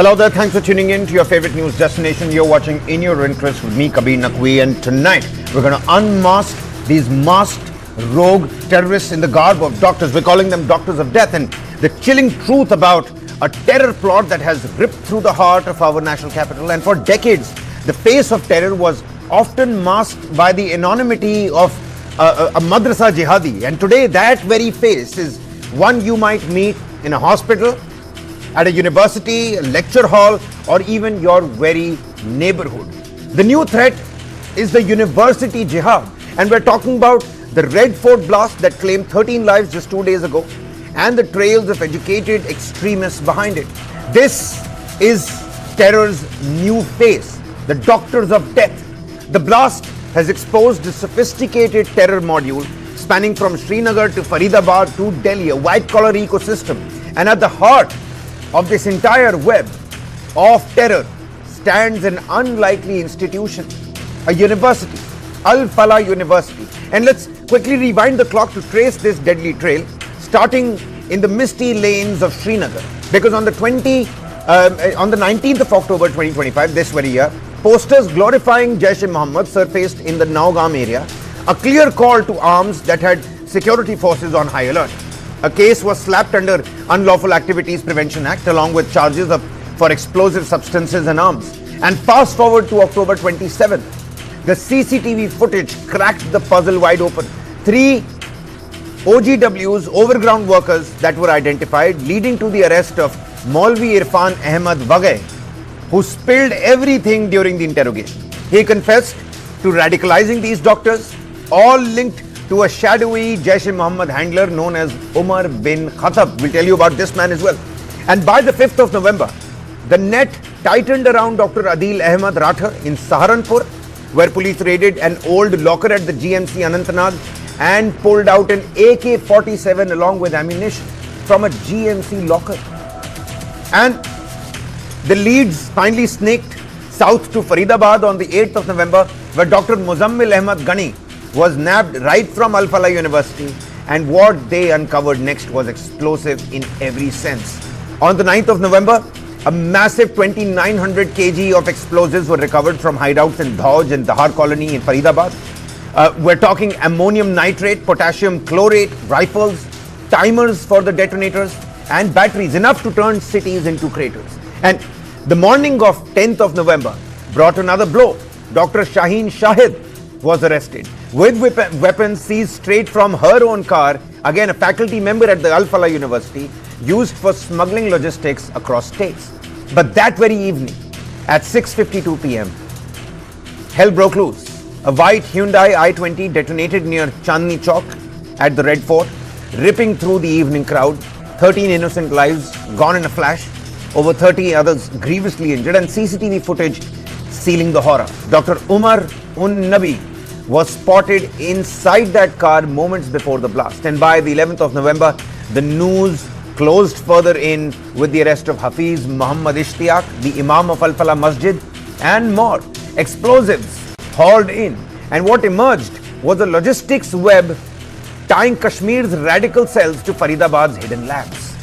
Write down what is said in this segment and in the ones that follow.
Hello there, thanks for tuning in to your favorite news destination. You're watching In Your Interest with me, Kabir Naqvi, and tonight we're going to unmask these masked rogue terrorists in the garb of doctors. We're calling them doctors of death, and the chilling truth about a terror plot that has ripped through the heart of our national capital. And for decades, the face of terror was often masked by the anonymity of a madrasa jihadi. And today, that very face is one you might meet in a hospital, at a university, a lecture hall, or even your very neighborhood. The new threat is the university jihad, and we're talking about the Red Fort blast that claimed 13 lives just 2 days ago, and the trails of educated extremists behind it. This is terror's new face, the doctors of death. The blast has exposed a sophisticated terror module spanning from Srinagar to Faridabad to Delhi, a white-collar ecosystem. And at the heart of this entire web of terror stands an unlikely institution, a university, Al-Falah University. And let's quickly rewind the clock to trace this deadly trail, starting in the misty lanes of Srinagar. Because on the 19th of October 2025, this very year, posters glorifying Jaish-e-Mohammed surfaced in the Naugam area, a clear call to arms that had security forces on high alert. A case was slapped under Unlawful Activities Prevention Act along with charges for explosive substances and arms. And fast forward to October 27th, the CCTV footage cracked the puzzle wide open. 3 OGWs, overground workers that were identified, leading to the arrest of Maulvi Irfan Ahmed Wagay, who spilled everything during the interrogation. He confessed to radicalizing these doctors, all linked to a shadowy Jaish-e-Mohammed handler known as Umar bin Khattab. We'll tell you about this man as well. And by the 5th of November, the net tightened around Dr. Adil Ahmed Rathar in Saharanpur, where police raided an old locker at the GMC Anantnag and pulled out an AK-47 along with ammunition from a GMC locker. And the leads finally snaked south to Faridabad on the 8th of November, where Dr. Muzammil Ahmed Ghani was nabbed right from Al-Falah University, and what they uncovered next was explosive in every sense. On the 9th of November, a massive 2,900 kg of explosives were recovered from hideouts in Dhauj and Dahar colony in Faridabad. We're talking ammonium nitrate, potassium chlorate, rifles, timers for the detonators, and batteries, enough to turn cities into craters. And the morning of 10th of November brought another blow. Dr. Shaheen Shahid was arrested with weapons seized straight from her own car, again a faculty member at the Al-Falah University, used for smuggling logistics across states. But that very evening, at 6:52 p.m., hell broke loose. A white Hyundai i20 detonated near Chandni Chowk at the Red Fort, ripping through the evening crowd. 13 innocent lives gone in a flash, over 30 others grievously injured, and CCTV footage sealing the horror. Dr. Umar Nabi was spotted inside that car moments before the blast. And by the 11th of November, the news closed further in with the arrest of Hafiz Muhammad Ishtiyaq, the Imam of Al-Falah Masjid, and more. Explosives hauled in. And what emerged was a logistics web tying Kashmir's radical cells to Faridabad's hidden labs.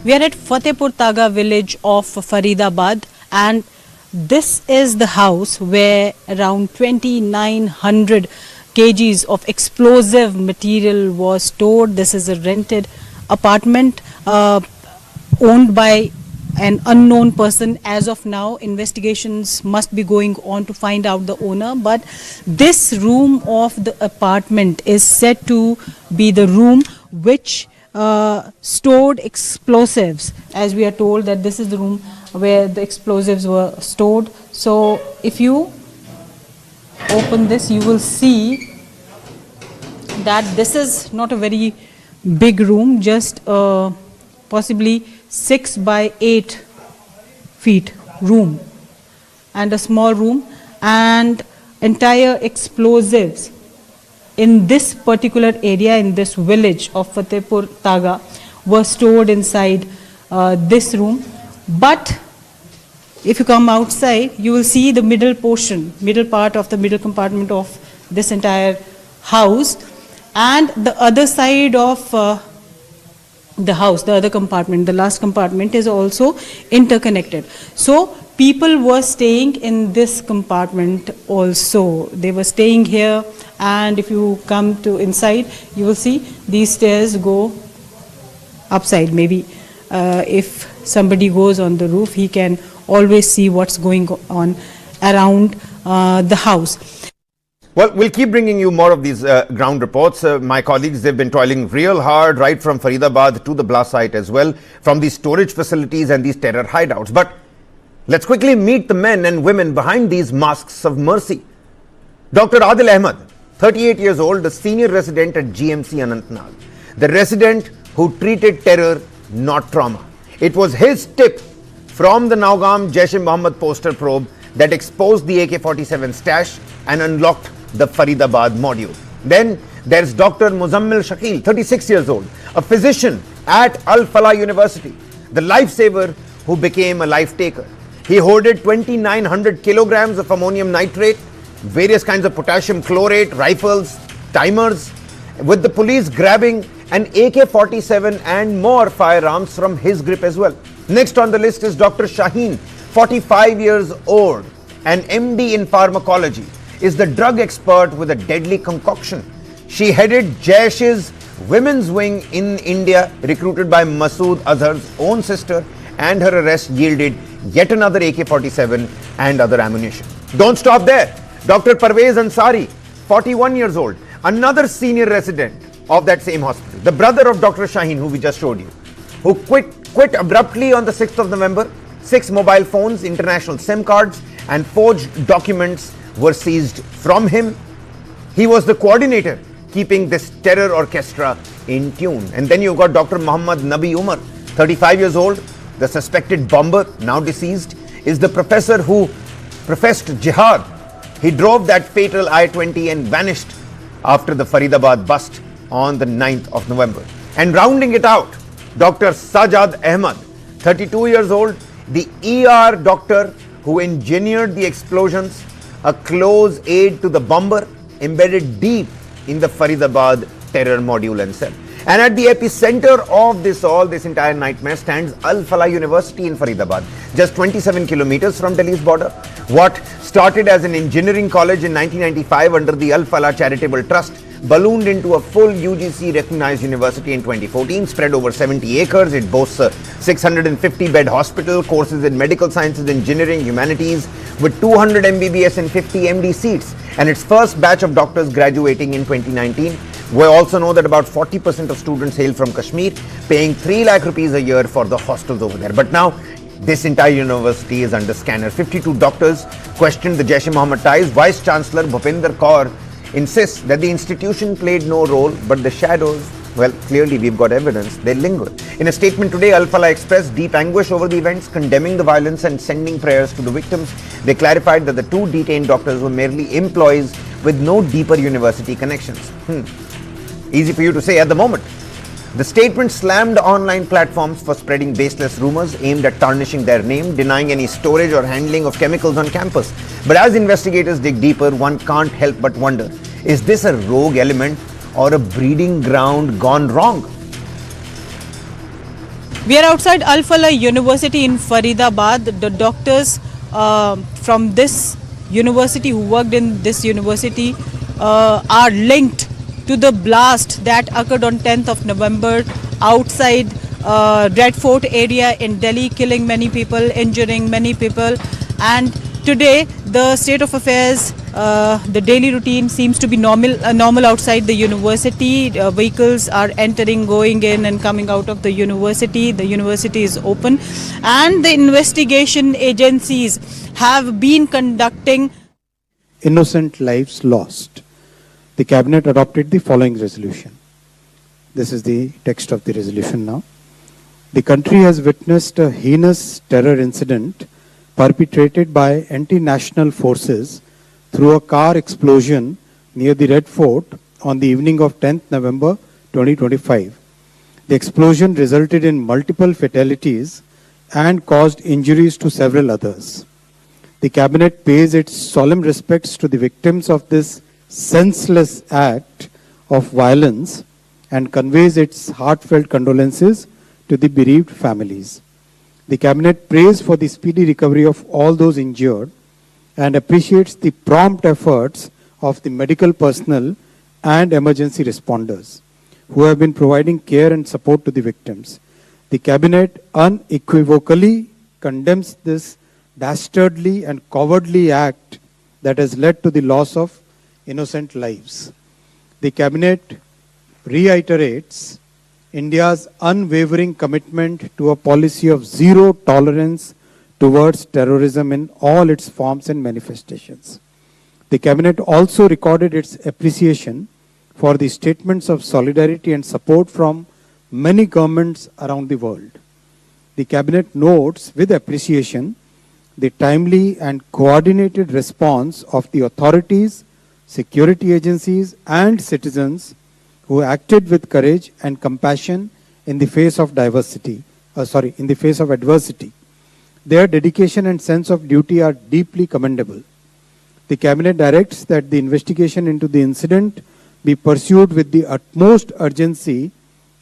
We are at Fatehpur Taga village of Faridabad, and this is the house where around 2,900 kgs of explosive material was stored. This is a rented apartment owned by an unknown person. As of now, investigations must be going on to find out the owner. But this room of the apartment is said to be the room which stored explosives, as we are told that this is the room where the explosives were stored. So if you open this, you will see that this is not a very big room, just possibly 6 by 8 feet room, and a small room, and entire explosives in this particular area, in this village of Fatehpur Taga, were stored inside this room. But if you come outside, you will see the middle portion, middle part of the middle compartment of this entire house, and the other side of the house, the other compartment, the last compartment is also interconnected. So people were staying in this compartment also. They were staying here, and if you come to inside, you will see these stairs go upside. Maybe if somebody goes on the roof, he can always see what's going on around the house. Well, we'll keep bringing you more of these ground reports. My colleagues, they've been toiling real hard right from Faridabad to the blast site as well, from these storage facilities and these terror hideouts. But let's quickly meet the men and women behind these masks of mercy. Dr. Adil Ahmed, 38 years old, the senior resident at GMC Anantnag. The resident who treated terror, not trauma. It was his tip from the Naugam Jaish-e-Mohammed poster probe that exposed the AK-47 stash and unlocked the Faridabad module. Then there's Dr. Muzammil Shakeel, 36 years old, a physician at Al-Falah University, the lifesaver who became a life taker. He hoarded 2,900 kilograms of ammonium nitrate, various kinds of potassium chlorate, rifles, timers, with the police grabbing an AK-47 and more firearms from his grip as well. Next on the list is Dr. Shaheen, 45 years old, an MD in pharmacology, is the drug expert with a deadly concoction. She headed Jaish's women's wing in India, recruited by Masood Azhar's own sister, and her arrest yielded yet another AK-47 and other ammunition. Don't stop there. Dr. Parvez Ansari, 41 years old, another senior resident of that same hospital, the brother of Dr. Shaheen, who we just showed you, who quit abruptly on the 6th of November. 6 mobile phones, international SIM cards, and forged documents were seized from him. He was the coordinator keeping this terror orchestra in tune. And then you've got Dr. Mohammad Nabi Umar, 35 years old, the suspected bomber, now deceased, is the professor who professed jihad. He drove that fatal I-20 and vanished after the Faridabad bust on the 9th of November. And rounding it out, Dr. Sajad Ahmed, 32 years old, the ER doctor who engineered the explosions, a close aide to the bomber, embedded deep in the Faridabad terror module and cell. And at the epicenter of this entire nightmare, stands Al-Falah University in Faridabad, just 27 kilometers from Delhi's border. What started as an engineering college in 1995 under the Al-Falah Charitable Trust ballooned into a full UGC recognized university in 2014, spread over 70 acres. It boasts a 650-bed hospital, courses in medical sciences, engineering, humanities, with 200 MBBS and 50 MD seats, and its first batch of doctors graduating in 2019. We also know that about 40% of students hail from Kashmir, paying 3 lakh rupees a year for the hostels over there. But now, this entire university is under scanner. 52 doctors questioned the Jaish-e-Mohammed ties. Vice Chancellor Bhupinder Kaur insists that the institution played no role, but the shadows, well, clearly we've got evidence, they linger. In a statement today, Al-Falah expressed deep anguish over the events, condemning the violence and sending prayers to the victims. They clarified that the 2 detained doctors were merely employees with no deeper university connections. Easy for you to say at the moment. The statement slammed online platforms for spreading baseless rumors aimed at tarnishing their name, denying any storage or handling of chemicals on campus. But as investigators dig deeper, one can't help but wonder, is this a rogue element or a breeding ground gone wrong? We are outside Al-Falah University in Faridabad. The doctors from this university who worked in this university are linked to the blast that occurred on 10th of November outside Red Fort area in Delhi, killing many people, injuring many people. And today, the state of affairs, the daily routine seems to be normal outside the university. Vehicles are entering, going in and coming out of the university. The university is open. And the investigation agencies have been conducting. Innocent lives lost. The Cabinet adopted the following resolution. This is the text of the resolution now. The country has witnessed a heinous terror incident perpetrated by anti-national forces through a car explosion near the Red Fort on the evening of 10th November 2025. The explosion resulted in multiple fatalities and caused injuries to several others. The Cabinet pays its solemn respects to the victims of this senseless act of violence and conveys its heartfelt condolences to the bereaved families. The Cabinet prays for the speedy recovery of all those injured and appreciates the prompt efforts of the medical personnel and emergency responders who have been providing care and support to the victims. The Cabinet unequivocally condemns this dastardly and cowardly act that has led to the loss of innocent lives. The Cabinet reiterates India's unwavering commitment to a policy of zero tolerance towards terrorism in all its forms and manifestations. The Cabinet also recorded its appreciation for the statements of solidarity and support from many governments around the world. The Cabinet notes with appreciation the timely and coordinated response of the authorities, security agencies, and citizens who acted with courage and compassion in the face of adversity. Their dedication and sense of duty are deeply commendable. The Cabinet directs that the investigation into the incident be pursued with the utmost urgency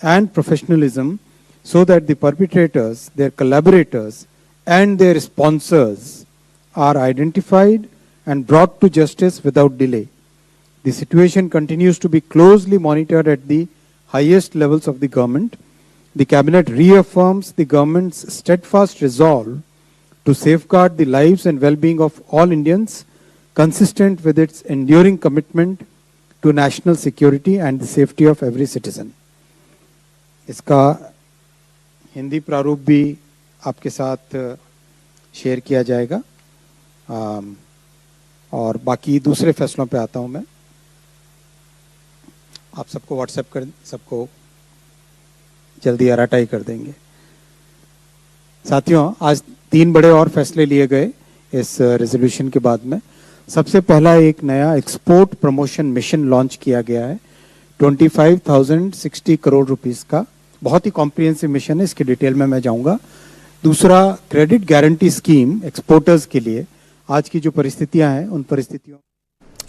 and professionalism so that the perpetrators, their collaborators, and their sponsors are identified and brought to justice without delay. The situation continues to be closely monitored at the highest levels of the government. The Cabinet reaffirms the government's steadfast resolve to safeguard the lives and well-being of all Indians, consistent with its enduring commitment to national security and the safety of every citizen. इसका हिंदी प्रारूप भी आपके साथ share किया जाएगा और बाकी दूसरे फैसलों पे आता हूं मैं. आप सबको व्हाट्सएप कर सबको जल्दी आराटाई कर देंगे. साथियों, आज 3 बड़े और फैसले लिए गए इस रेजोल्यूशन के बाद में. सबसे पहला एक नया एक्सपोर्ट प्रमोशन मिशन लॉन्च किया गया है 25,060 करोड़ रुपीस का. बहुत ही कॉम्प्रिहेंसिव मिशन है, इसके डिटेल में मैं जाऊंगा. दूसरा, क्रेडिट गारंटी स्कीम एक्सपोर्टर्स के लिए. आज की जो परिस्थितियां हैं उन परिस्थितियों.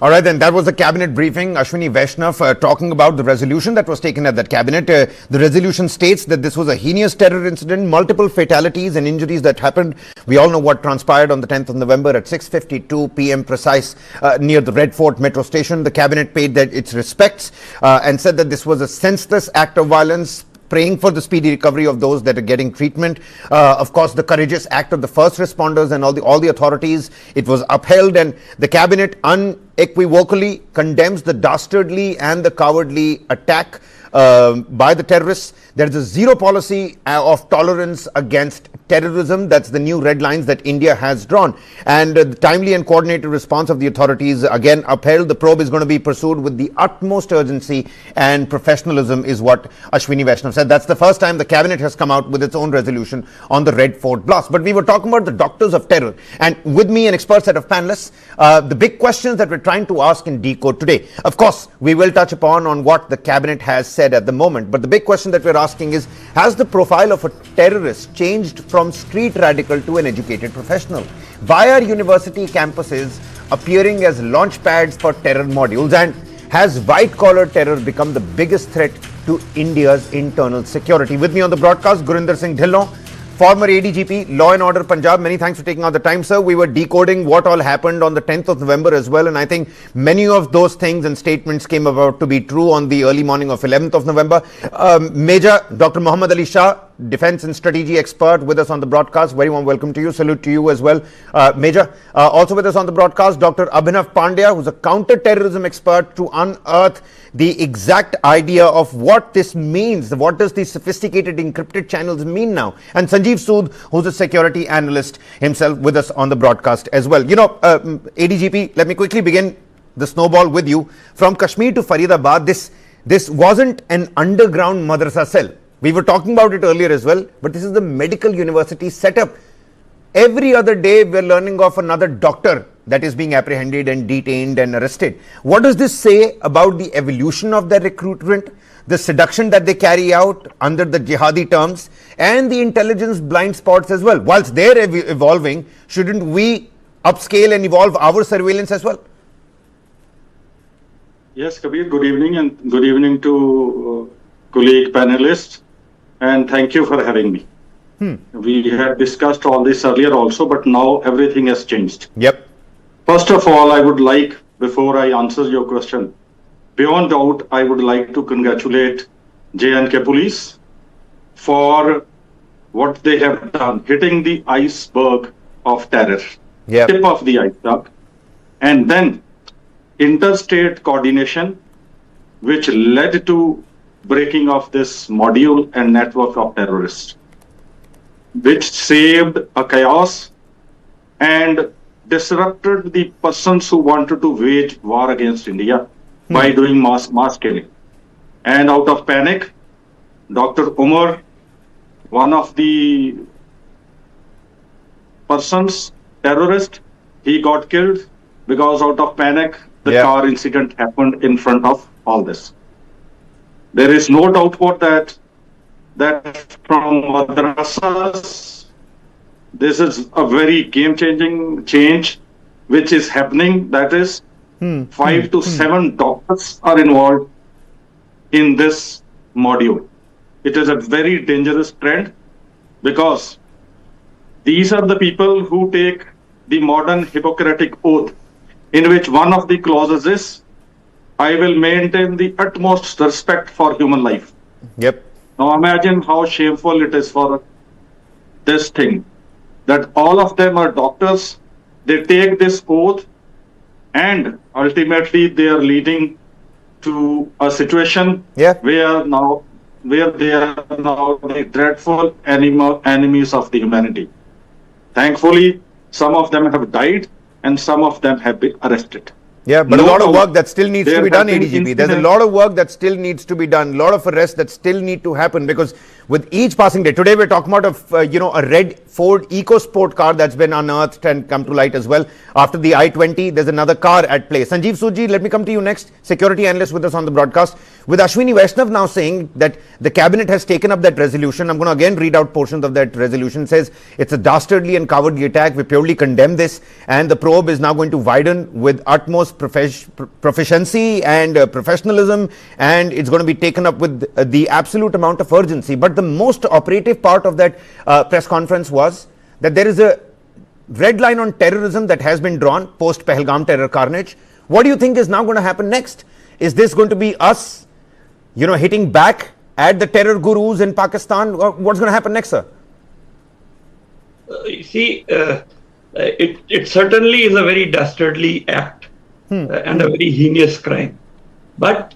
All right, then that was the cabinet briefing. Ashwini Vaishnav talking about the resolution that was taken at that cabinet. The resolution states that this was a heinous terror incident, multiple fatalities and injuries that happened. We all know what transpired on the 10th of November at 6:52 p.m. precise near the Red Fort metro station. The cabinet paid its respects and said that this was a senseless act of violence, praying for the speedy recovery of those that are getting treatment. Of course, the courageous act of the first responders and all the authorities, it was upheld, and the cabinet unequivocally condemns the dastardly and the cowardly attack by the terrorists. There is a zero policy of tolerance against terrorism. That's the new red lines that India has drawn. And the timely and coordinated response of the authorities again upheld. The probe is going to be pursued with the utmost urgency and professionalism is what Ashwini Vaishnav said. That's the first time the cabinet has come out with its own resolution on the Red Fort blast. But we were talking about the doctors of terror. And with me, an expert set of panelists, the big questions that we're trying to ask and decode today. Of course, we will touch upon on what the cabinet has said at the moment. But the big question that we're asking is, has the profile of a terrorist changed from street radical to an educated professional? Why are university campuses appearing as launch pads for terror modules? And has white-collar terror become the biggest threat to India's internal security? With me on the broadcast, Gurinder Singh Dhillon, former ADGP, Law and Order Punjab. Many thanks for taking out the time, sir. We were decoding what all happened on the 10th of November as well, and I think many of those things and statements came about to be true on the early morning of 11th of November. Major Dr. Muhammad Ali Shah, defense and strategy expert, with us on the broadcast. Very warm welcome to you. Salute to you as well. Major, also with us on the broadcast, Dr. Abhinav Pandya, who's a counter-terrorism expert, to unearth the exact idea of what this means. What does these sophisticated encrypted channels mean now? And Sanjeev Sood, who's a security analyst himself, with us on the broadcast as well. You know, ADGP, let me quickly begin the snowball with you. From Kashmir to Faridabad, this wasn't an underground madrasa cell. We were talking about it earlier as well, but this is the medical university setup. Every other day we're learning of another doctor that is being apprehended and detained and arrested. What does this say about the evolution of their recruitment, the seduction that they carry out under the jihadi terms, and the intelligence blind spots as well? Whilst they're evolving, shouldn't we upscale and evolve our surveillance as well? Yes, Kabir, good evening, and good evening to colleague panelists, and thank you for having me. We had discussed all this earlier also, but now everything has changed. Yep. First of all, I would like, before I answer your question, beyond doubt, I would like to congratulate J&K police for what they have done, hitting the iceberg of terror, Yep. tip of the iceberg, and then interstate coordination, which led to breaking of this module and network of terrorists, which saved a chaos and disrupted the persons who wanted to wage war against India by doing mass killing. And out of panic, Dr. Umar, one of the persons, terrorist, he got killed because out of panic, the car incident happened in front of all this. There is no doubt about that from madrasas, this is a very game-changing change which is happening. That is, 5 to 7 doctors are involved in this module. It is a very dangerous trend because these are the people who take the modern Hippocratic oath, in which one of the clauses is, I will maintain the utmost respect for human life. Yep. Now imagine how shameful it is for this thing, that all of them are doctors, they take this oath, and ultimately they are leading to a situation where they are now the dreadful enemies of the humanity. Thankfully, some of them have died and some of them have been arrested. Yeah, but a lot of work that still needs to be done, ADGP. There's a lot of work that still needs to be done, a lot of arrests that still need to happen, because with each passing day, today we're talking about a red Ford EcoSport car that's been unearthed and come to light as well. After the I-20, there's another car at play. Sanjeev Sood, let me come to you next, security analyst with us on the broadcast. With Ashwini Vaishnav now saying that the cabinet has taken up that resolution. I'm going to again read out portions of that resolution. It says it's a dastardly and cowardly attack. We purely condemn this, and the probe is now going to widen with utmost proficiency and professionalism, and it's going to be taken up with the absolute amount of urgency. But the most operative part of that press conference was that there is a red line on terrorism that has been drawn post Pahalgam terror carnage. What do you think is now going to happen next? Is this going to be us, hitting back at the terror gurus in Pakistan? What's going to happen next, sir? You see, it certainly is a very dastardly act and a very heinous crime. But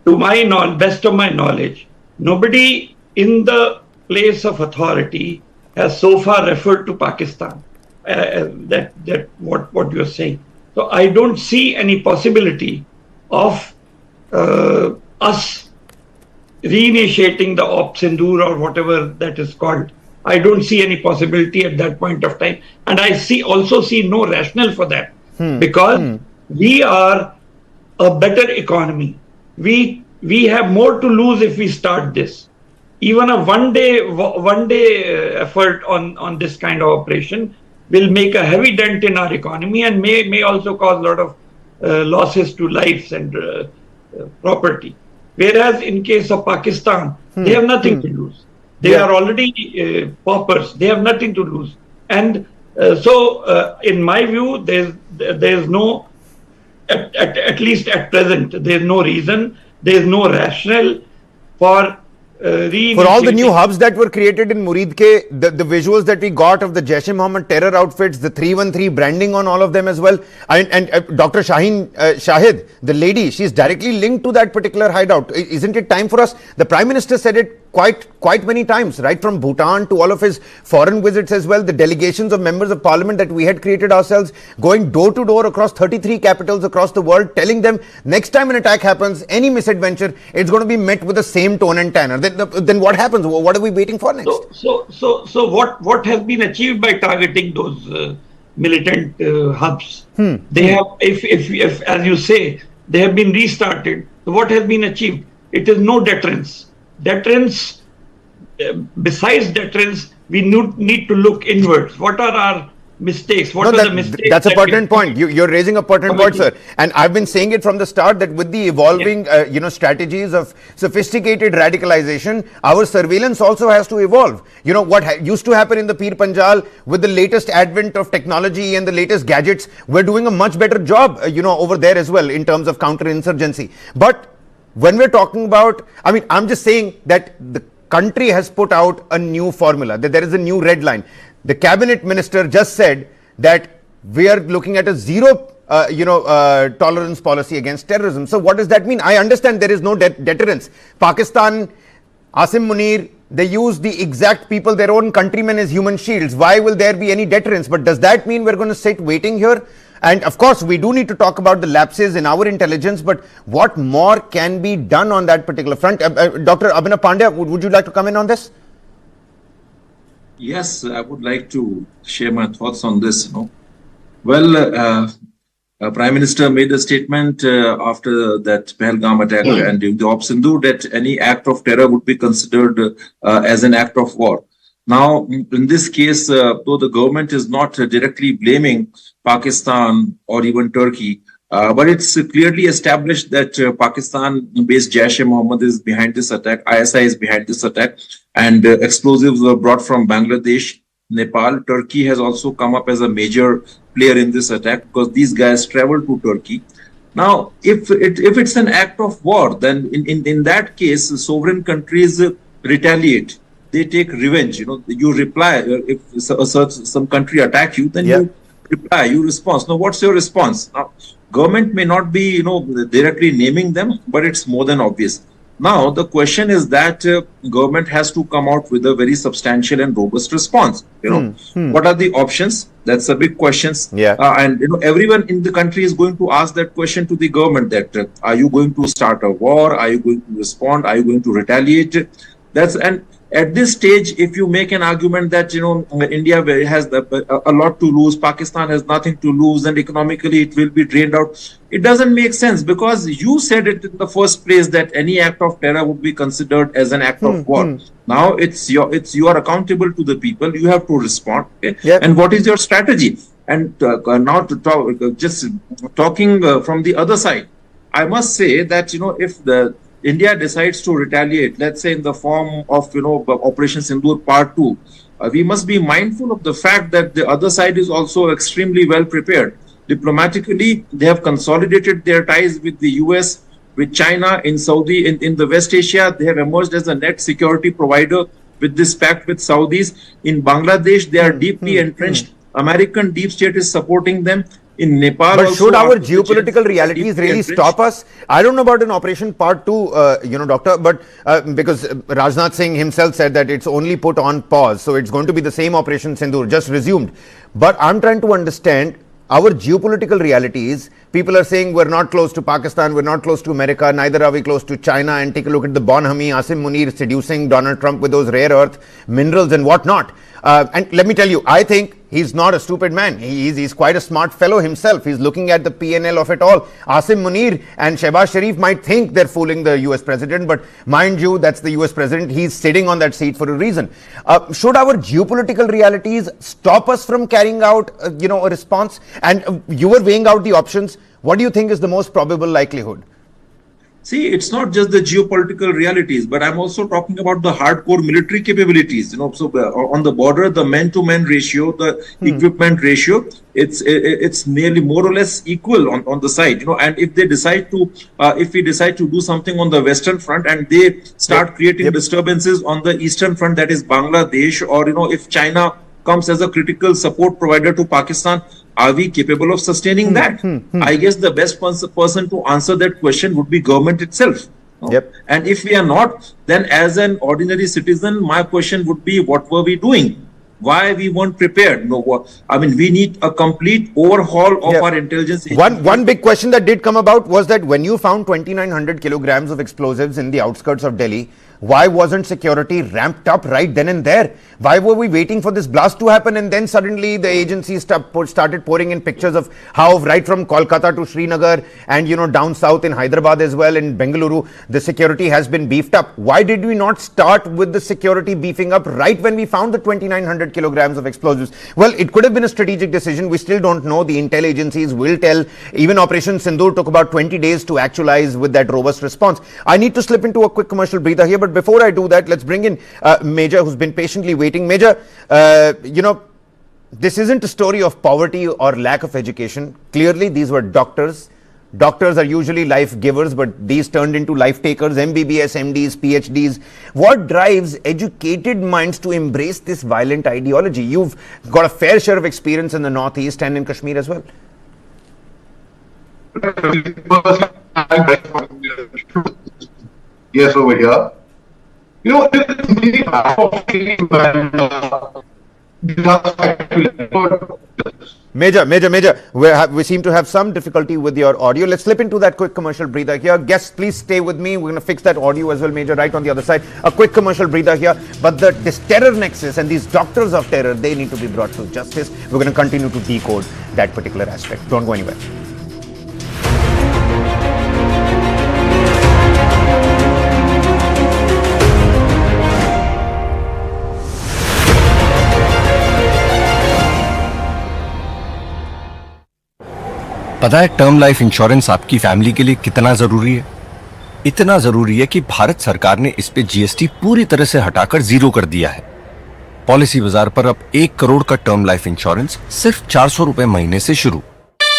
to my best of my knowledge, nobody in the place of authority has so far referred to Pakistan. That what you're saying. So I don't see any possibility of us reinitiating the Op Sindoor or whatever that is called. I don't see any possibility at that point of time, and I also see no rationale for that because we are a better economy. We have more to lose if we start this. Even a one day effort on this kind of operation will make a heavy dent in our economy and may also cause a lot of losses to lives and property. Whereas in case of Pakistan, they have nothing to lose. They are already paupers. They have nothing to lose. And so, in my view, there's no, at least at present, there's no reason, there's no rationale for all the new hubs that were created in Muridke, the visuals that we got of the Jaish-e-Mohammed terror outfits, the 313 branding on all of them as well. And Dr. Shaheen Shahid, the lady, she's directly linked to that particular hideout. Isn't it time for us? The Prime Minister said it quite many times, right from Bhutan to all of his foreign visits as well. The delegations of members of parliament that we had created ourselves, going door to door across 33 capitals across the world, telling them next time an attack happens, any misadventure, it's going to be met with the same tone and tenor. Then what happens? What are we waiting for next? So what has been achieved by targeting those militant hubs? They have, if as you say, they have been restarted. So what has been achieved? It is no deterrence. Besides deterrence, we need to look inwards. What are our mistakes? What were the mistakes? That's a that pertinent we- point. You're raising a pertinent point, sir. And I've been saying it from the start that with the evolving, strategies of sophisticated radicalization, our surveillance also has to evolve. You know, what used to happen in the Pir Panjal with the latest advent of technology and the latest gadgets, we're doing a much better job, over there as well in terms of counterinsurgency. But when we're talking about, I'm just saying that the country has put out a new formula, that there is a new red line. The cabinet minister just said that we are looking at a zero tolerance policy against terrorism. So what does that mean? I understand there is no deterrence. Pakistan, Asim Munir, they use the exact people, their own countrymen, as human shields. Why will there be any deterrence? But does that mean we're going to sit waiting here? And of course, we do need to talk about the lapses in our intelligence, but what more can be done on that particular front? Dr. Abhinav Pandya, would you like to come in on this? Yes, I would like to share my thoughts on this. Well, Prime Minister made a statement after that Pahalgam attack and during the Op Sindhu that any act of terror would be considered as an act of war. Now, in this case, though the government is not directly blaming Pakistan or even Turkey, but it's clearly established that Pakistan-based Jaish-e-Mohammed is behind this attack, ISI is behind this attack, and explosives were brought from Bangladesh, Nepal. Turkey has also come up as a major player in this attack because these guys traveled to Turkey. Now, if it's an act of war, then in that case, sovereign countries retaliate. They take revenge. You reply. If some country attack you, then you reply, you respond. Now, what's your response? Now, government may not be, directly naming them, but it's more than obvious. Now, the question is that government has to come out with a very substantial and robust response. What are the options? That's a big question. And everyone in the country is going to ask that question to the government: that are you going to start a war? Are you going to respond? Are you going to retaliate? And at this stage, if you make an argument that India has a lot to lose, Pakistan has nothing to lose, and economically it will be drained out, it doesn't make sense, because you said it in the first place that any act of terror would be considered as an act of war. Now you are accountable to the people. You have to respond. Okay? And what is your strategy? And now to talk, just talking from the other side, I must say that if the India decides to retaliate, let's say in the form of Operation Sindoor Part 2, we must be mindful of the fact that the other side is also extremely well prepared. Diplomatically, they have consolidated their ties with the US, with China, in Saudi, in the West Asia. They have emerged as a net security provider with this pact with Saudis. In Bangladesh, they are deeply entrenched. American deep state is supporting them. In Nepal, but should our geopolitical realities really stop us? I don't know about an Operation Part 2, Doctor, but because Rajnath Singh himself said that it's only put on pause, so it's going to be the same Operation Sindoor, just resumed. But I'm trying to understand our geopolitical realities. People are saying we're not close to Pakistan, we're not close to America, neither are we close to China. And take a look at the Bonhami, Asim Munir seducing Donald Trump with those rare earth minerals and whatnot. And let me tell you, I think he's not a stupid man. He's quite a smart fellow himself. He's looking at the PNL of it all. Asim Munir and Shehbaz Sharif might think they're fooling the US president, but mind you, that's the US president. He's sitting on that seat for a reason. Should our geopolitical realities stop us from carrying out, a response? And you were weighing out the options. What do you think is the most probable likelihood? See, it's not just the geopolitical realities, but I'm also talking about the hardcore military capabilities. So on the border, the man-to-man ratio, the equipment ratio, it's nearly more or less equal on the side. And if they decide to, if we decide to do something on the western front and they start creating disturbances on the eastern front, that is Bangladesh, or if China comes as a critical support provider to Pakistan, are we capable of sustaining that? I guess the best person to answer that question would be government itself. And if we are not, then as an ordinary citizen, my question would be, what were we doing? Why we weren't prepared? We need a complete overhaul of our intelligence. One big question that did come about was that when you found 2,900 kilograms of explosives in the outskirts of Delhi, Why wasn't security ramped up right then and there? Why were we waiting for this blast to happen and then suddenly the agencies started pouring in pictures of how right from Kolkata to Srinagar and down south in Hyderabad as well, in Bengaluru, the security has been beefed up. Why did we not start with the security beefing up right when we found the 2,900 kilograms of explosives? Well, it could have been a strategic decision. We still don't know. The intel agencies will tell. Even Operation Sindoor took about 20 days to actualize with that robust response. I need to slip into a quick commercial breather here, but before I do that, let's bring in Major, who's been patiently waiting. Major, this isn't a story of poverty or lack of education. Clearly, these were doctors. Doctors are usually life givers, but these turned into life takers, MBBS, MDs, PhDs. What drives educated minds to embrace this violent ideology? You've got a fair share of experience in the Northeast and in Kashmir as well. Yes, over here. Major, we seem to have some difficulty with your audio. Let's slip into that quick commercial breather here. Guests, please stay with me. We're going to fix that audio as well, Major, right on the other side. A quick commercial breather here. But this terror nexus and these doctors of terror, they need to be brought to justice. We're going to continue to decode that particular aspect. Don't go anywhere. पता है term life insurance आपकी family के लिए कितना जरूरी है? इतना जरूरी है कि भारत सरकार ने इस पे जीएसटी पूरी तरह से हटाकर जीरो कर दिया है। पॉलिसी बाजार पर अब 1 करोड़ का टर्म लाइफ इंश्योरेंस सिर्फ 400 रुपए महीने से शुरू।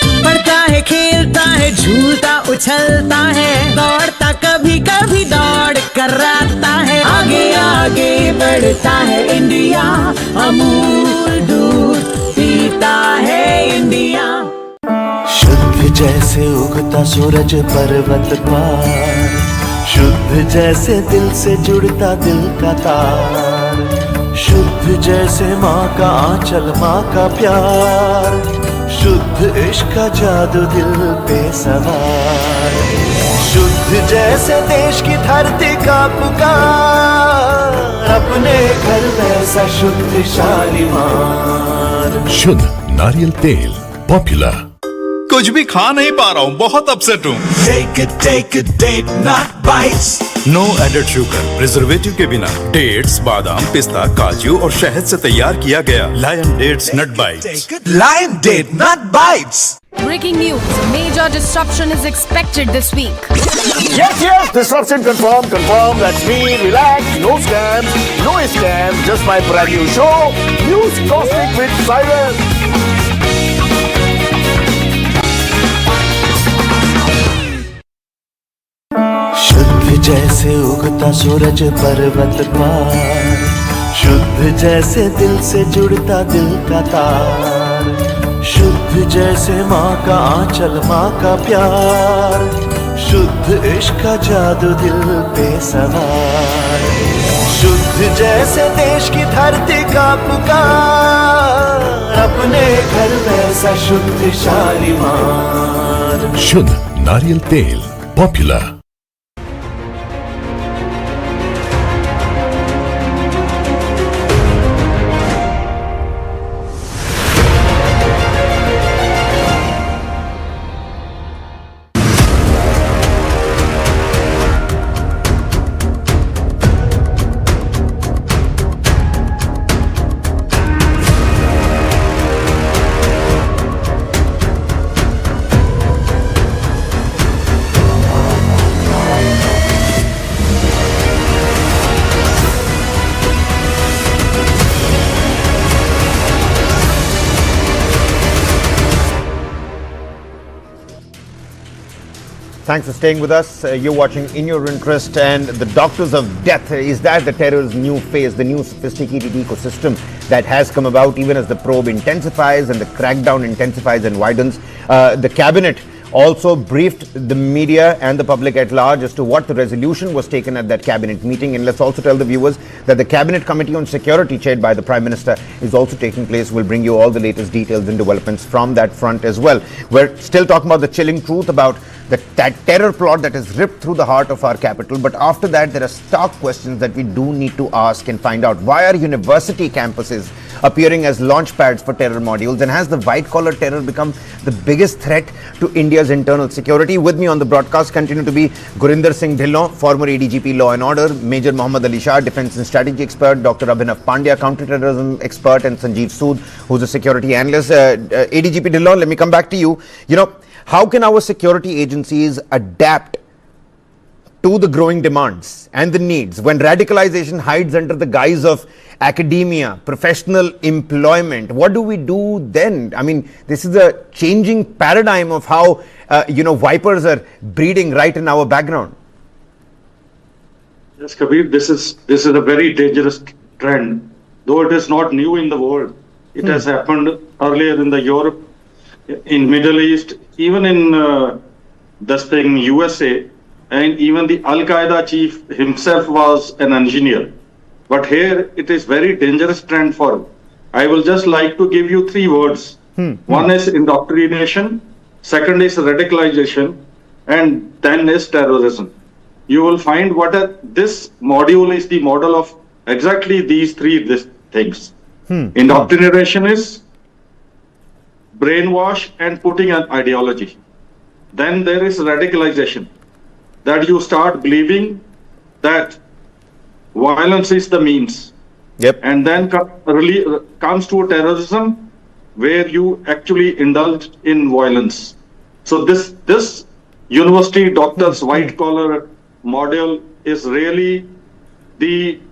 पढ़ता है, खेलता है, झूलता उछलता है, दौड़ता कभी कभी दौड़ कराता है, आगे आगे बढ़ता है इंडिया, अमूल दूध पीता है इंडिया। शुद्ध जैसे उगता सूरज पर्वत पार, शुद्ध जैसे दिल से जुड़ता दिल का तार, शुद्ध जैसे माँ का आंचल, माँ का प्यार, शुद्ध इश्क का जादू दिल पे सवार, शुद्ध जैसे देश की धरती का पुकार, अपने घर वैसा शुद्ध शालीमार। शुद्ध नारियल तेल पॉपुलर। कुछ भी खा नहीं पा रहा हूँ, बहुत अपसेट हूँ। Take a date, not bites. No added sugar, preservative के बिना डेट्स, बादाम, पिस्ता, काजू और शहद से तैयार किया गया Lion dates nut bites. Lion date, not bites. Breaking news, major disruption is expected this week. Yes, disruption confirmed, that's me, relax, no scams, just my brand new show, News Cosmic with Cyrus. शुद्ध जैसे उगता सूरज पर्वत पार, शुद्ध जैसे दिल से जुड़ता दिल का तार, शुद्ध जैसे माँ का आंचल, माँ का प्यार, शुद्ध इश्क का जादू दिल पे सवार, शुद्ध जैसे देश की धरती का पुकार, अपने घर वैसा शुद्ध शालीमार। शुद्ध नारियल तेल popular. Thanks for staying with us. You're watching In Your Interest, and the Doctors of Death. Is that the terror's new phase, the new sophisticated ecosystem that has come about even as the probe intensifies and the crackdown intensifies and widens? The cabinet also briefed the media and the public at large as to what the resolution was taken at that cabinet meeting. And let's also tell the viewers that the Cabinet Committee on Security, chaired by the Prime Minister, is also taking place. We'll bring you all the latest details and developments from that front as well. We're still talking about the chilling truth about that terror plot that has ripped through the heart of our capital. But after that, there are stark questions that we do need to ask and find out. Why are university campuses appearing as launch pads for terror modules? And has the white-collar terror become the biggest threat to India's internal security? With me on the broadcast continue to be Gurinder Singh Dhillon, former ADGP Law and Order, Major Mohammad Ali Shah, Defence and Strategy Expert, Dr. Abhinav Pandya, Counter-Terrorism Expert, and Sanjeev Sood, who's a security analyst. ADGP Dhillon, let me come back to you. You know, how can our security agencies adapt to the growing demands and the needs when radicalization hides under the guise of academia, professional employment? What do we do then? I mean, this is a changing paradigm of how, vipers are breeding right in our background. Yes, Kabir, this is a very dangerous trend. Though it is not new in the world, it has happened earlier in the Europe, in Middle East, even in USA, and even the Al-Qaeda chief himself was an engineer. But here it is very dangerous trend for. I will just like to give you three words. One is indoctrination, second is radicalization, and then is terrorism. You will find this module is the model of exactly these three things. Indoctrination is brainwash and putting an ideology. Then there is radicalization, that you start believing that violence is the means. Yep. And then comes to terrorism, where you actually indulge in violence. So this university doctors white collar model is really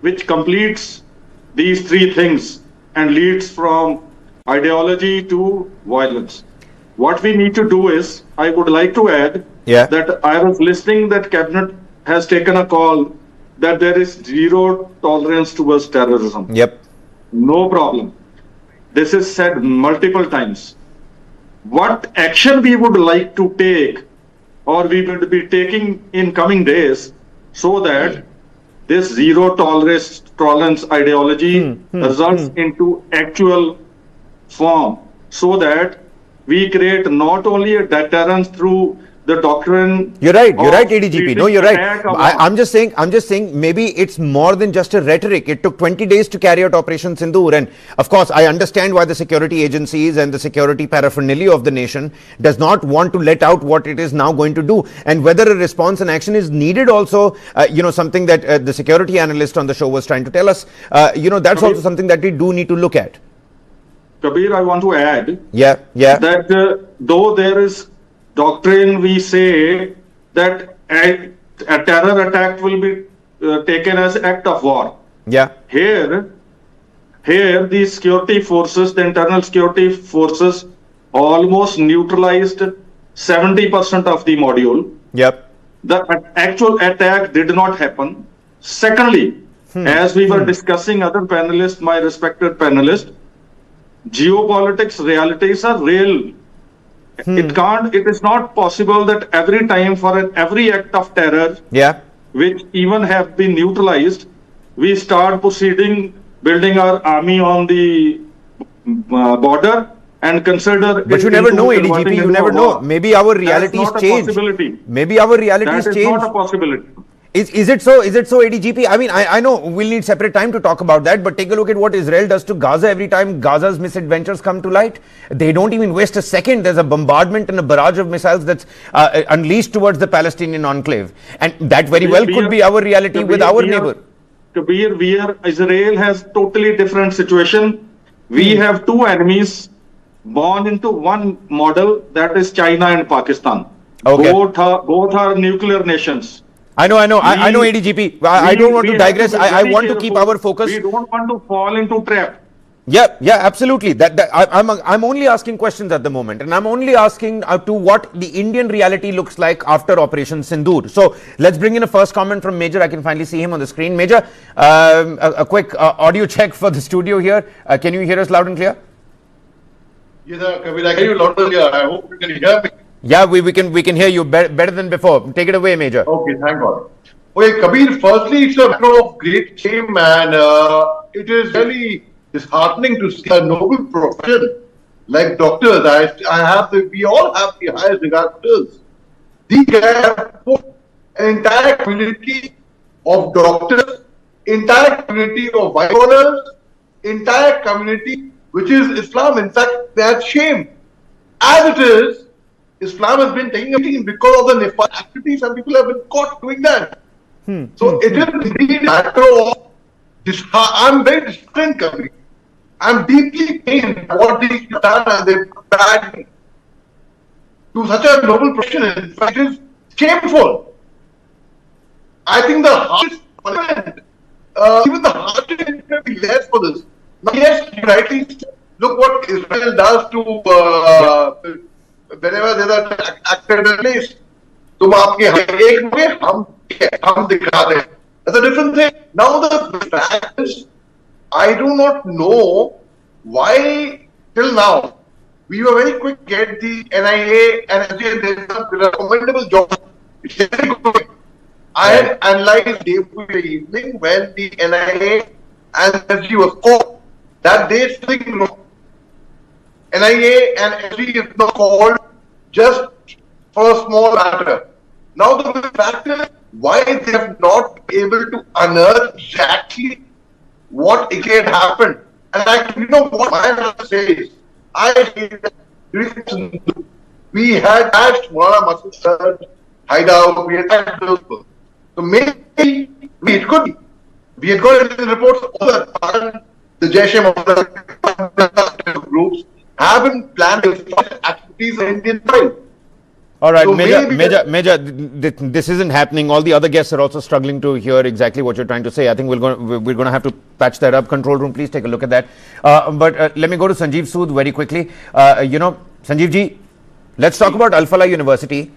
which completes these three things and leads from ideology to violence. What we need to do is, I would like to add that I was listening that Cabinet has taken a call that there is zero tolerance towards terrorism. Yep. No problem. This is said multiple times. What action we would like to take, or we will be taking in coming days, so that this zero tolerance ideology results into actual form, so that we create not only a deterrence through the doctrine. You're right, ADGP. No, you're right. I'm just saying maybe it's more than just a rhetoric. It took 20 days to carry out Operation Sindoor, and of course I understand why the security agencies and the security paraphernalia of the nation does not want to let out what it is now going to do, and whether a response and action is needed also, something that the security analyst on the show was trying to tell us, that's also something that we do need to look at. Kabir, I want to add that though there is doctrine, we say that a terror attack will be taken as act of war. Here the security forces, the internal security forces, almost neutralized 70% of the module. The actual attack did not happen. Secondly, as we were discussing, other panelists, my respected panelists, geopolitics realities are real. It is not possible that every time for every act of terror, which even have been neutralized, we start proceeding, building our army on the border and consider. But you never know, ADGP, you never know. Maybe our realities change. Maybe our realities change. That is not a possibility. Is it so, ADGP? I mean, I know we'll need separate time to talk about that, but take a look at what Israel does to Gaza every time Gaza's misadventures come to light. They don't even waste a second. There's a bombardment and a barrage of missiles that's unleashed towards the Palestinian enclave. And that very well could be our reality with our neighbor. Kabir, Israel has totally different situation. We have two enemies born into one model, that is China and Pakistan. Both are nuclear nations. I know, ADGP. I don't want to digress. I want to keep our focus. We don't want to fall into trap. Yeah, absolutely. I'm only asking questions at the moment, and I'm only asking to what the Indian reality looks like after Operation Sindoor. So let's bring in a first comment from Major. I can finally see him on the screen. Major, a quick audio check for the studio here. Can you hear us loud and clear? Yes, Kabir, I can hear you loud and clear. I hope you can hear me. Yeah, we can hear you better than before. Take it away, Major. Okay, thank God. Okay, Kabir, firstly, it's a matter of great shame, and it is really disheartening to see a noble profession like doctors. We all have the highest regard for this. These guys have put an entire community of doctors, entire community of white owners, entire community which is Islam. In fact, they have shame. As it is, Islam has been taking a beating because of the nefast activities, and people have been caught doing that. So it is indeed a matter of I'm very disappointed, Kabir. I'm deeply pained by what these people have done, and they've dragged me to such a noble profession. In fact, it is shameful. I think the hardest punishment, even the hardest will be less for this. Now, yes, you rightly look what Israel does to whenever there's an accident place. तुम आपके एक में हम दिखा रहे हैं. That's a different thing. Now the fact is, I do not know why till now we were very quick to get the NIA and SDA. They did a commendable job. It's very good. I had analyzed day before evening when the NIA and SG was called. That day, something wrong. NIA and SG is not called just for a small matter. Now the fact is, why they have not been able to unearth exactly what had happened. And you know what my answer says? I say that we had asked Mohammad Nabi hideout, we had asked those people. So maybe it could be. We had got into the reports of the Jaish-e-Mohammed groups have been planned activities in Indian soil. All right, So Major, this isn't happening. All the other guests are also struggling to hear exactly what you're trying to say. I think we're going to have to patch that up. Control room, please take a look at that. But let me go to Sanjeev Sood very quickly. Sanjeev ji, let's talk about Al-Falah University.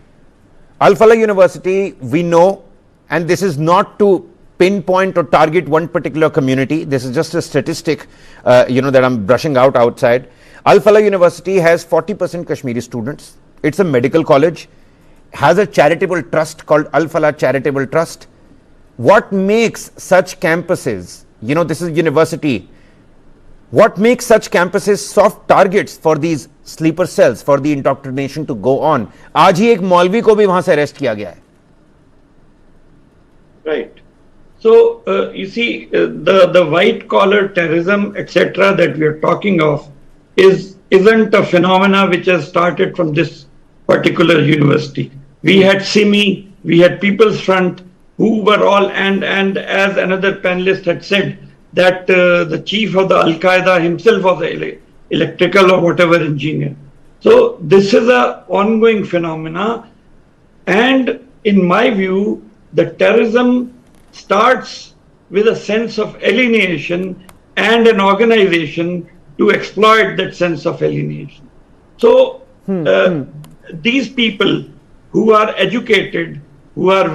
Al-Falah University, we know, and this is not to pinpoint or target one particular community. This is just a statistic, that I'm brushing out outside. Al-Falah University has 40% Kashmiri students. It's a medical college, has a charitable trust called Al-Falah Charitable Trust. What makes such campuses, this is university, what makes such campuses soft targets for these sleeper cells, for the indoctrination to go on? आज ही एक मौलवी को भी वहां से arrest किया गया है. Right. So, you see, the white collar terrorism, etc., that we are talking of isn't a phenomena which has started from this particular university. We had SIMI, we had People's Front, who were all, and as another panelist had said, that the chief of the Al-Qaeda himself was an electrical or whatever engineer. So this is an ongoing phenomena, and in my view, the terrorism starts with a sense of alienation and an organization to exploit that sense of alienation. So these people who are educated, who are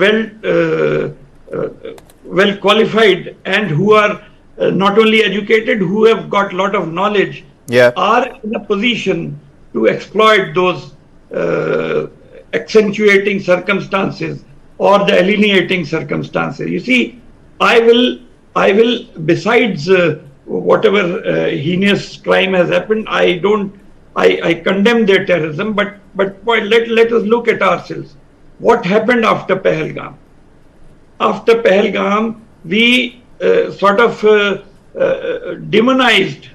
well qualified, and who are not only educated, who have got a lot of knowledge, are in a position to exploit those accentuating circumstances or the alienating circumstances. You see, I will besides whatever heinous crime has happened, I condemn their terrorism, but let us look at ourselves. What happened after Pahalgam? After Pahalgam, we sort of demonized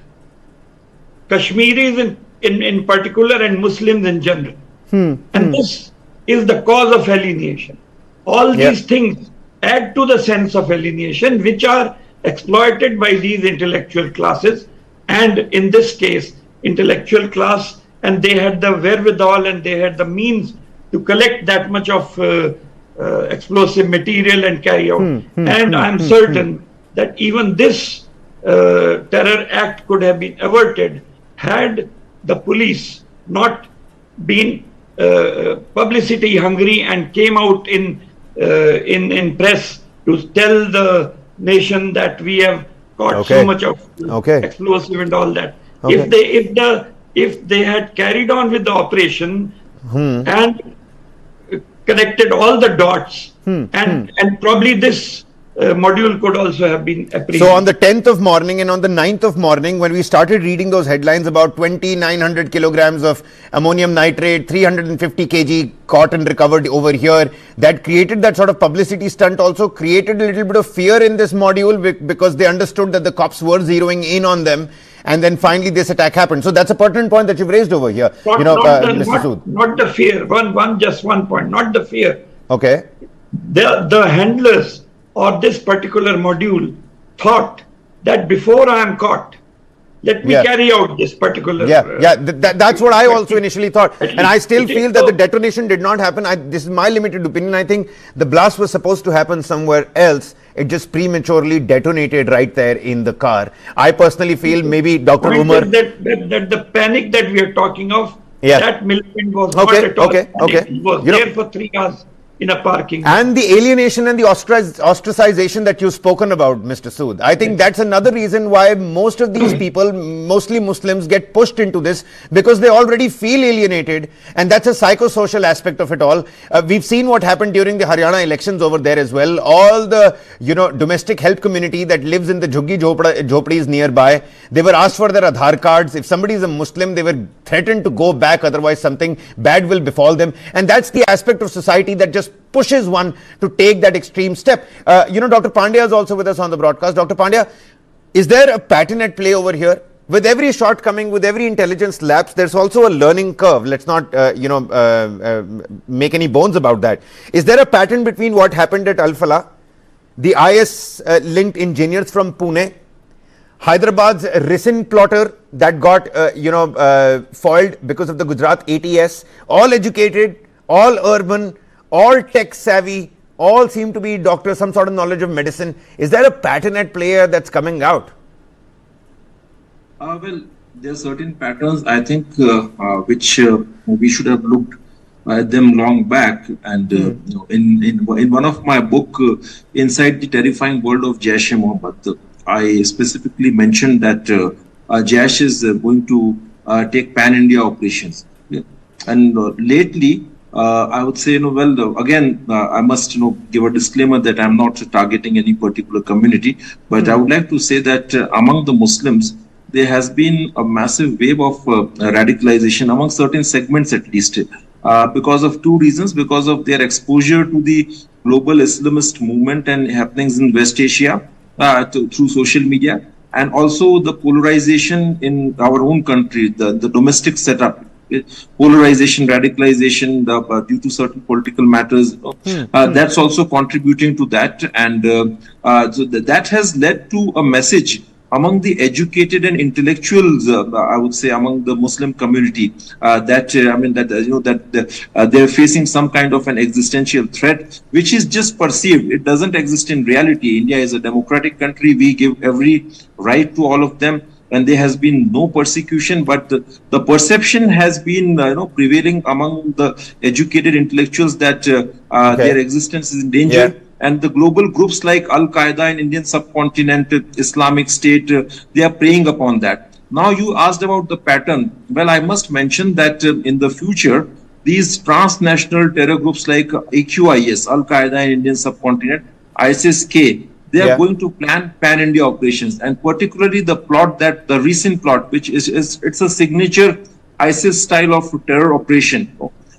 Kashmiris in particular and Muslims in general. And this is the cause of alienation. All these things add to the sense of alienation, which are exploited by these intellectual classes, and in this case, intellectual class, and they had the wherewithal and they had the means to collect that much of explosive material and carry out. And I'm certain that even this terror act could have been averted had the police not been publicity hungry and came out in press to tell the nation that we have got so much of explosive and all that. If they had carried on with the operation and connected all the dots, and probably this module could also have been apprehended. So on the 10th of morning and on the 9th of morning, when we started reading those headlines about 2,900 kilograms of ammonium nitrate, 350 kg caught and recovered over here, that created that sort of publicity stunt, also created a little bit of fear in this module because they understood that the cops were zeroing in on them. And then finally this attack happened. So that's a pertinent point that you've raised over here, Mr. Sood. Not the fear. Just one point. Not the fear. Okay. The handlers or this particular module thought that before I am caught, let me carry out this particular. That's what I also initially thought, and I still feel that the detonation did not happen. This is my limited opinion. I think the blast was supposed to happen somewhere else. It just prematurely detonated right there in the car. I personally feel maybe Dr. Umar. That the panic that we are talking of, that militant was not at all. He was there for 3 hours in a parking lot. And the alienation and the ostracization that you've spoken about, Mr. Sood. I think that's another reason why most of these people, mostly Muslims, get pushed into this, because they already feel alienated, and that's a psychosocial aspect of it all. We've seen what happened during the Haryana elections over there as well. All the domestic help community that lives in the Jhuggi Jhopdis nearby, they were asked for their Aadhaar cards. If somebody is a Muslim, they were threatened to go back, otherwise something bad will befall them. And that's the aspect of society that just pushes one to take that extreme step. Dr. Pandya is also with us on the broadcast. Dr. Pandya, is there a pattern at play over here? With every shortcoming, with every intelligence lapse, there's also a learning curve. Let's not, make any bones about that. Is there a pattern between what happened at Al-Falah, the IS-linked engineers from Pune, Hyderabad's recent plotter that got, foiled because of the Gujarat ATS, all educated, all urban, all tech savvy, all seem to be doctors, some sort of knowledge of medicine. Is there a pattern at play here that's coming out? Well, there are certain patterns, I think, which we should have looked at them long back. And in one of my book, Inside the Terrifying World of Jaish-e-Mohammed, I specifically mentioned that Jaish is going to take pan-India operations. And lately, I would say, I must, give a disclaimer that I'm not targeting any particular community, but I would like to say that among the Muslims, there has been a massive wave of radicalization among certain segments, at least, because of two reasons: because of their exposure to the global Islamist movement and happenings in West Asia through social media, and also the polarization in our own country, the domestic setup. Polarization, radicalization due to certain political matters, that's also contributing to that, and so that has led to a message among the educated and intellectuals, I would say, among the Muslim community, that they're facing some kind of an existential threat, which is just perceived. It doesn't exist in reality. India is a democratic country. We give every right to all of them, and there has been no persecution, but the perception has been prevailing among the educated intellectuals that their existence is in danger. And the global groups like Al-Qaeda in Indian subcontinent, Islamic State, they are preying upon that. Now, you asked about the pattern. Well, I must mention that in the future, these transnational terror groups like AQIS, Al-Qaeda in Indian subcontinent, ISIS-K, they are going to plan pan-India operations, and particularly the recent plot, which it's a signature ISIS style of terror operation.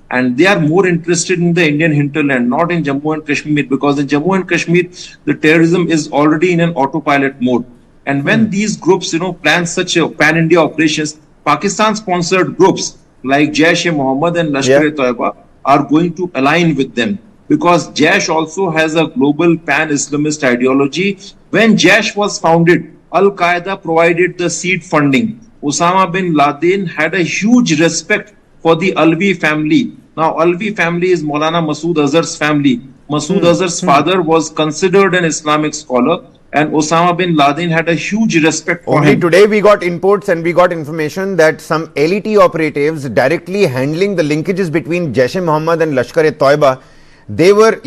And they are more interested in the Indian hinterland, not in Jammu and Kashmir, because in Jammu and Kashmir, the terrorism is already in an autopilot mode. And when these groups, plan such a pan-India operations, Pakistan-sponsored groups like Jaish-e-Mohammed and Lashkar-e-Taiba are going to align with them, because Jaish also has a global pan-Islamist ideology. When Jaish was founded, Al-Qaeda provided the seed funding. Osama bin Laden had a huge respect for the Alvi family. Now, Alvi family is Maulana Masood Azhar's family. Masood Azhar's father was considered an Islamic scholar, and Osama bin Laden had a huge respect for him. Today we got inputs and we got information that some LET operatives directly handling the linkages between Jaish-e-Mohammed and Lashkar-e-Taiba, they were,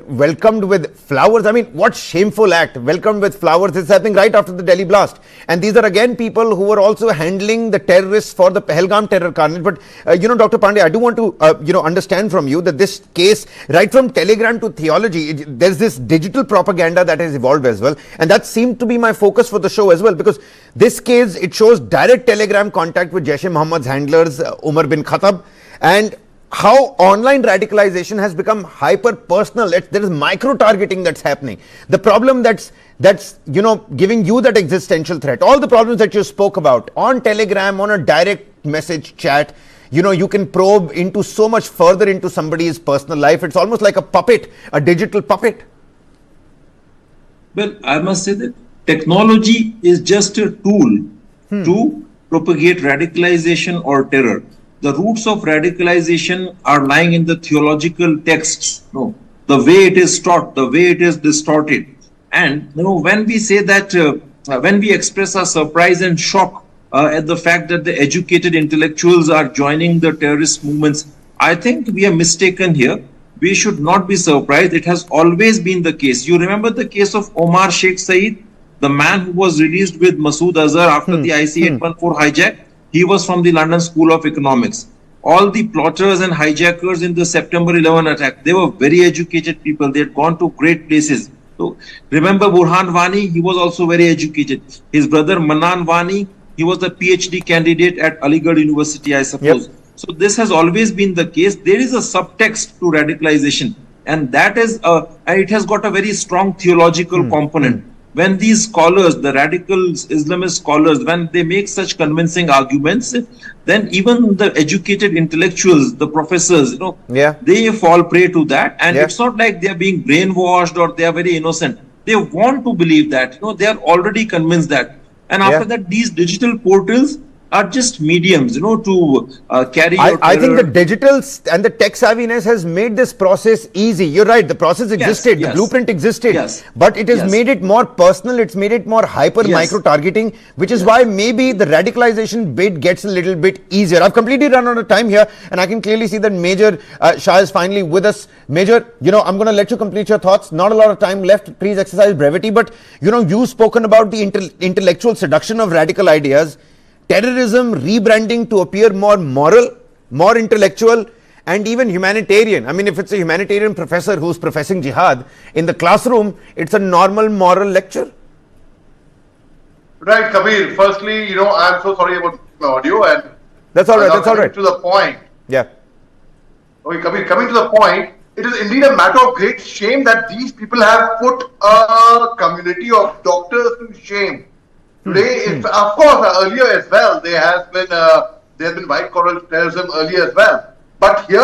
welcomed with flowers. I mean, what shameful act, welcomed with flowers. This is happening right after the Delhi blast. And these are again people who were also handling the terrorists for the Pahalgam terror carnage. But, Dr. Pandey, I do want to, understand from you that this case, right from telegram to theology, there's this digital propaganda that has evolved as well. And that seemed to be my focus for the show as well, because this case, it shows direct telegram contact with Jaish-e-Mohammed's handlers, Umar bin Khattab, and how online radicalization has become hyper personal. There is micro targeting that's happening. The problem that's giving you that existential threat, all the problems that you spoke about on telegram, on a direct message chat, you can probe into so much further into somebody's personal life. It's almost like a puppet, a digital puppet. Well, I must say that technology is just a tool to propagate radicalization or terror. The roots of radicalization are lying in the theological texts, the way it is taught, the way it is distorted. And when we say that, when we express our surprise and shock at the fact that the educated intellectuals are joining the terrorist movements, I think we are mistaken here. We should not be surprised. It has always been the case. You remember the case of Omar Sheikh Saeed, the man who was released with Masood Azhar after the IC-814 hijack? He was from the London School of Economics. All the plotters and hijackers in the September 11 attack, they were very educated people. They had gone to great places. So remember Burhan Wani, he was also very educated. His brother Manan Wani, he was a PhD candidate at Aligarh University, I suppose. Yep. So this has always been the case. There is a subtext to radicalization, and that is, it has got a very strong theological component. When these scholars, the radical Islamist scholars, when they make such convincing arguments, then even the educated intellectuals, the professors, they fall prey to that. And it's not like they are being brainwashed or they are very innocent. They want to believe that, they are already convinced that. And after that, these digital portals are just mediums, to carry out I think the digital and the tech savviness has made this process easy. You're right, the process existed, the blueprint existed, but it has made it more personal, it's made it more hyper micro targeting, which is why maybe the radicalization bit gets a little bit easier. I've completely run out of time here, and I can clearly see that Major Shah is finally with us. Major, I'm going to let you complete your thoughts. Not a lot of time left. Please exercise brevity, but you've spoken about the intellectual seduction of radical ideas. Terrorism rebranding to appear more moral, more intellectual, and even humanitarian. I mean, if it's a humanitarian professor who's professing jihad, in the classroom, it's a normal moral lecture. Right, Kabir. Firstly, I'm so sorry about my audio, and that's all right. That's all right. To the point. Yeah. Okay, Kabir. Coming to the point, it is indeed a matter of great shame that these people have put a community of doctors to shame. Today, of course, earlier as well, there has been white collar terrorism earlier as well. But here,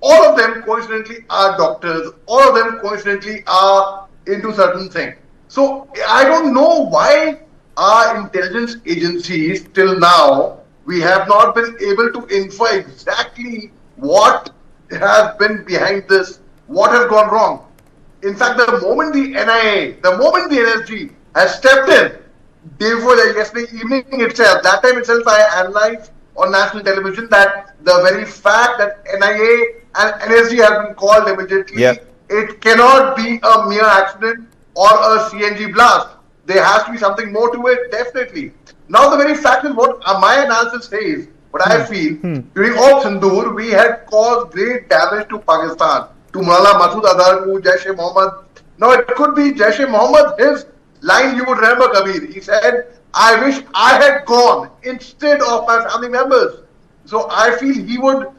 all of them coincidentally are doctors. All of them coincidentally are into certain things. So I don't know why our intelligence agencies till now, we have not been able to infer exactly what has been behind this, what has gone wrong. In fact, the moment the NIA, the moment the NSG has stepped in, day before yesterday evening itself, that time itself I analyzed on national television that the very fact that NIA and NSG have been called immediately, it cannot be a mere accident or a CNG blast. There has to be something more to it, definitely. Now the very fact is what my analysis says, what I feel, during Op Sindoor, we had caused great damage to Pakistan, to Mullah Masood Azhar, to Jaish-e-Mohammed. Now it could be Jaish-e-Mohammed, his line you would remember, Kabir. He said, I wish I had gone instead of my family members. So I feel he would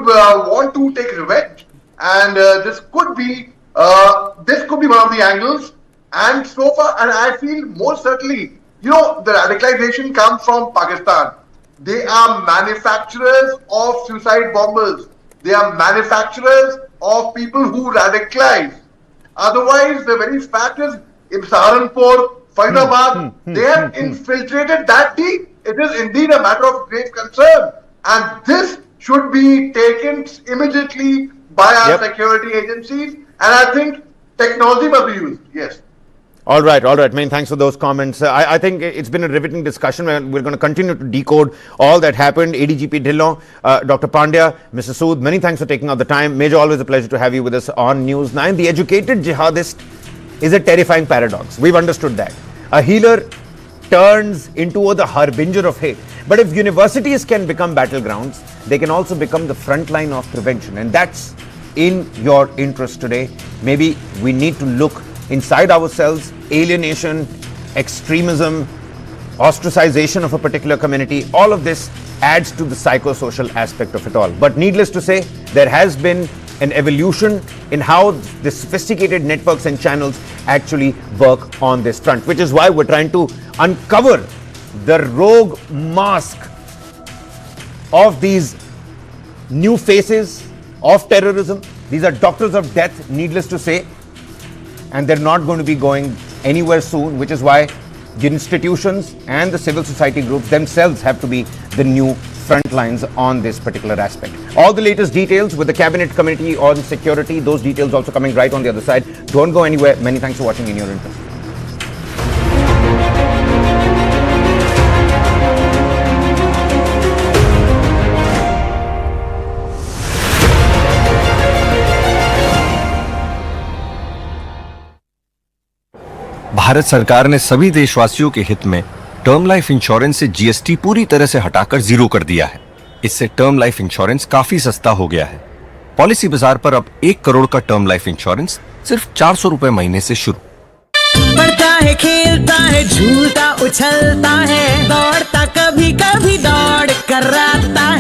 want to take revenge. And this could be one of the angles. And so far, and I feel most certainly, the radicalization comes from Pakistan. They are manufacturers of suicide bombers. They are manufacturers of people who radicalize. Otherwise, the very fact is, in Saharanpur, Faridabad, they have infiltrated that deep. It is indeed a matter of great concern. And this should be taken immediately by our security agencies. And I think technology must be used. Yes. All right. Many thanks for those comments. I think it's been a riveting discussion. We're going to continue to decode all that happened. ADGP Dhillon, Dr. Pandya, Mr. Sood, many thanks for taking out the time. Major, always a pleasure to have you with us on News 9. The educated jihadist is a terrifying paradox. We've understood that. A healer turns into the harbinger of hate. But if universities can become battlegrounds, they can also become the front line of prevention. And that's in your interest today. Maybe we need to look inside ourselves. Alienation, extremism, ostracization of a particular community, all of this adds to the psychosocial aspect of it all. But needless to say, there has been an evolution in how the sophisticated networks and channels actually work on this front, which is why we're trying to uncover the rogue mask of these new faces of terrorism. These are doctors of death, needless to say, and they're not going to be going anywhere soon, which is why the institutions and the civil society groups themselves have to be the new front lines on this particular aspect. All the latest details with the Cabinet Committee on Security, those details also coming right on the other side. Don't go anywhere. Many thanks for watching In Your Interest. Bharat सरकार ने सभी देशवासियों के हित में term life insurance से GST पूरी तरह से हटाकर जीरो कर दिया है। इससे टर्म लाइफ इंश्योरेंस काफी सस्ता हो गया है। पॉलिसी बाजार पर अब 1 करोड़ का टर्म लाइफ इंश्योरेंस सिर्फ 400 रुपए महीने से शुरू। पढ़ता है, खेलता है, झूलता उछलता है, दौड़ता